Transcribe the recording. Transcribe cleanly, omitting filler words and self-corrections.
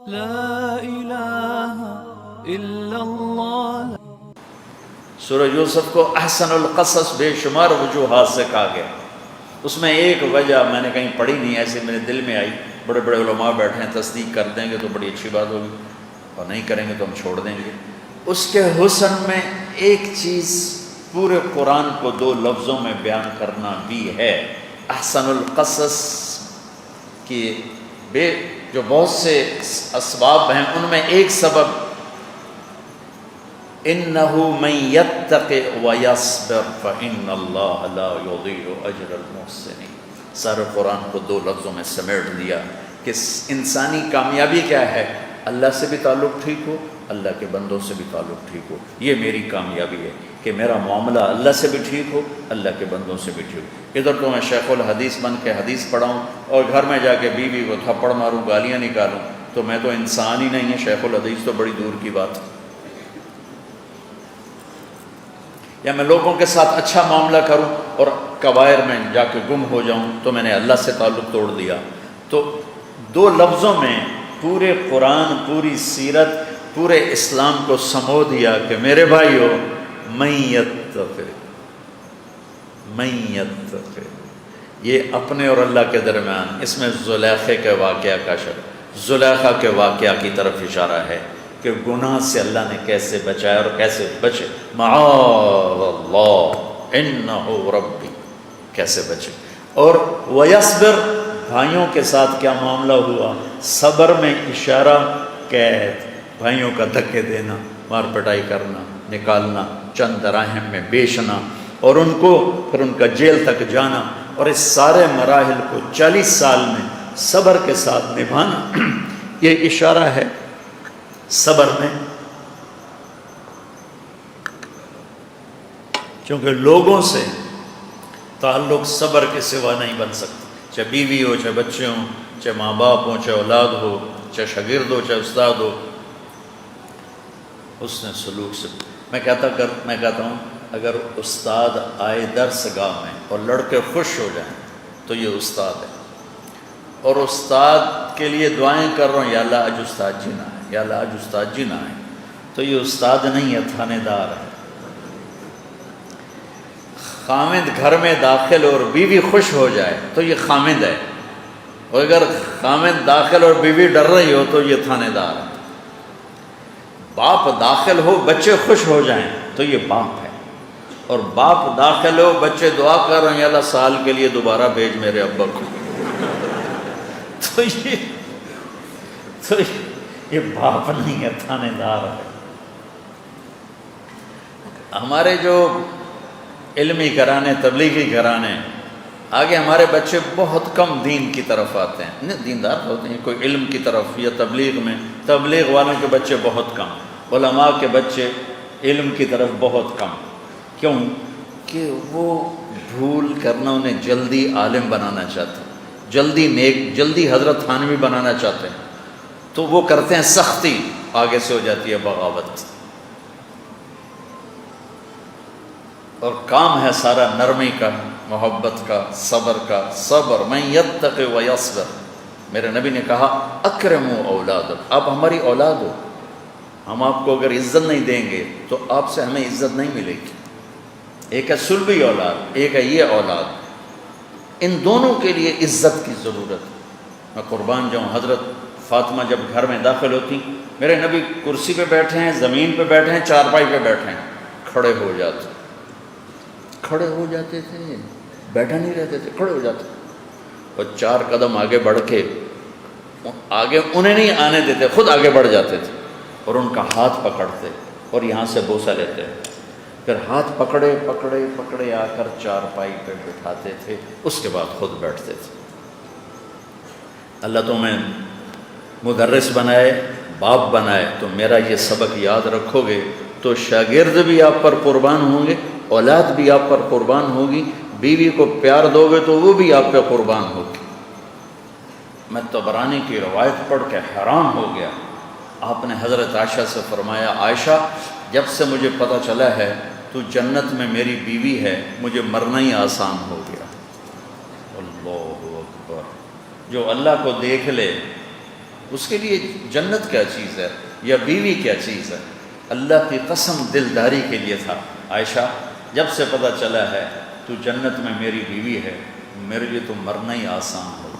لا الہ الا اللہ۔ سورہ یوسف کو احسن القصص بے شمار وجوہات سے کہا گیا۔ اس میں ایک وجہ میں نے کہیں پڑھی نہیں، ایسے میرے دل میں آئی، بڑے بڑے علماء بیٹھے ہیں، تصدیق کر دیں گے تو بڑی اچھی بات ہوگی، اور نہیں کریں گے تو ہم چھوڑ دیں گے۔ اس کے حسن میں ایک چیز پورے قرآن کو دو لفظوں میں بیان کرنا بھی ہے۔ احسن القصص کی جو بہت سے اسباب ہیں، ان میں ایک سبب انہ من یتق ویصبر فان اللہ لا یضیع اجر المحسنین۔ سارے قرآن کو دو لفظوں میں سمیٹ دیا کہ انسانی کامیابی کیا ہے، اللہ سے بھی تعلق ٹھیک ہو، اللہ کے بندوں سے بھی تعلق ٹھیک ہو۔ یہ میری کامیابی ہے کہ میرا معاملہ اللہ سے بھی ٹھیک ہو، اللہ کے بندوں سے بھی ٹھیک ہو۔ ادھر تو میں شیخ الحدیث بن کے حدیث پڑھاؤں اور گھر میں جا کے بیوی کو تھپڑ ماروں، گالیاں نکالوں، تو میں تو انسان ہی نہیں ہے، شیخ الحدیث تو بڑی دور کی بات ہے۔ یا میں لوگوں کے ساتھ اچھا معاملہ کروں اور کبائر میں جا کے گم ہو جاؤں تو میں نے اللہ سے تعلق توڑ دیا۔ تو دو لفظوں میں پورے قرآن، پوری سیرت، پورے اسلام کو سمو دیا کہ میرے بھائیو، من یتق، یہ اپنے اور اللہ کے درمیان، اس میں زلیخے کے واقعہ کا زلیخا کے واقعہ کی طرف اشارہ ہے کہ گناہ سے اللہ نے کیسے بچایا اور کیسے بچے، معاذ اللہ انہ ربی، کیسے بچے۔ اور ویصبر، بھائیوں کے ساتھ کیا معاملہ ہوا، صبر میں اشارہ قید، بھائیوں کا دھکے دینا، مار پٹائی کرنا، نکالنا، چند دراہم میں بیچنا، اور ان کو پھر ان کا جیل تک جانا، اور اس سارے مراحل کو 40 سال میں صبر کے ساتھ نبھانا۔ یہ اشارہ ہے صبر میں، کیونکہ لوگوں سے تعلق صبر کے سوا نہیں بن سکتا، چاہے بیوی ہو، چاہے بچے ہوں، چاہے ماں باپ ہوں، چاہے اولاد ہو، چاہے شاگرد ہو، چاہے استاد ہو، اس نے سلوک سے۔ میں کہتا ہوں اگر استاد آئے درس گاہ میں اور لڑکے خوش ہو جائیں تو یہ استاد ہے، اور استاد کے لیے دعائیں کر رہا ہوں، یا اللہ آج استاد جی نہ آئے، یا اللہ آج استاد جی نہ آئے، تو یہ استاد نہیں ہے، تھانے دار ہے۔ خامد گھر میں داخل اور بیوی خوش ہو جائے تو یہ خامد ہے، اور اگر خامد داخل اور بیوی ڈر رہی ہو تو یہ تھانے دار ہے۔ باپ داخل ہو، بچے خوش ہو جائیں تو یہ باپ ہے، اور باپ داخل ہو، بچے دعا کر رہے ہیں، اللہ سال کے لیے دوبارہ بھیج میرے ابا کو، تو یہ باپ نہیں ہے، تھانے دار ہے۔ ہمارے جو علمی گھرانے، تبلیغی گھرانے، آگے ہمارے بچے بہت کم دین کی طرف آتے ہیں، نہیں دیندار ہوتے ہیں، کوئی علم کی طرف یا تبلیغ میں، تبلیغ والوں کے بچے بہت کم، علماء کے بچے علم کی طرف بہت کم۔ کیوں؟ کہ وہ بھول کرنا، انہیں جلدی عالم بنانا چاہتے ہیں، جلدی نیک، جلدی حضرت تھانوی بنانا چاہتے ہیں، تو وہ کرتے ہیں سختی، آگے سے ہو جاتی ہے بغاوت، اور کام ہے سارا نرمی کا، محبت کا، صبر کا۔ صبر، من یتق ویصبر، میرے نبی نے کہا اکرموا اولادکم، آپ ہماری اولاد ہو، ہم آپ کو اگر عزت نہیں دیں گے تو آپ سے ہمیں عزت نہیں ملے گی۔ ایک ہے سلبی اولاد، ایک ہے یہ اولاد، ان دونوں کے لیے عزت کی ضرورت ہے۔ میں قربان جاؤں، حضرت فاطمہ جب گھر میں داخل ہوتی، میرے نبی کرسی پہ بیٹھے ہیں، زمین پہ بیٹھے ہیں، چارپائی پہ بیٹھے ہیں، کھڑے ہو جاتے تھے، بیٹھا نہیں رہتے تھے، کھڑے ہو جاتے، اور 4 قدم آگے بڑھ کے، آگے انہیں نہیں آنے دیتے، خود آگے بڑھ جاتے تھے، اور ان کا ہاتھ پکڑتے اور یہاں سے بوسہ لیتے، پھر ہاتھ پکڑے آ کر چارپائی پہ بٹھاتے تھے، اس کے بعد خود بیٹھتے تھے۔ اللہ تمہیں مدرس بنائے، باپ بنائے، تو میرا یہ سبق یاد رکھو گے تو شاگرد بھی آپ پر قربان ہوں گے، اولاد بھی آپ پر قربان ہوگی، بیوی کو پیار دو گے تو وہ بھی آپ پہ قربان ہوگی۔ میں طبرانی کی روایت پڑھ کے حیران ہو گیا، آپ نے حضرت عائشہ سے فرمایا، عائشہ جب سے مجھے پتہ چلا ہے تو جنت میں میری بیوی ہے، مجھے مرنا ہی آسان ہو گیا۔ اللہ اکبر! جو اللہ کو دیکھ لے اس کے لیے جنت کیا چیز ہے یا بیوی کیا چیز ہے؟ اللہ کی قسم دلداری کے لیے تھا، عائشہ جب سے پتہ چلا ہے تو جنت میں میری بیوی ہے، میرے لیے تو مرنا ہی آسان ہو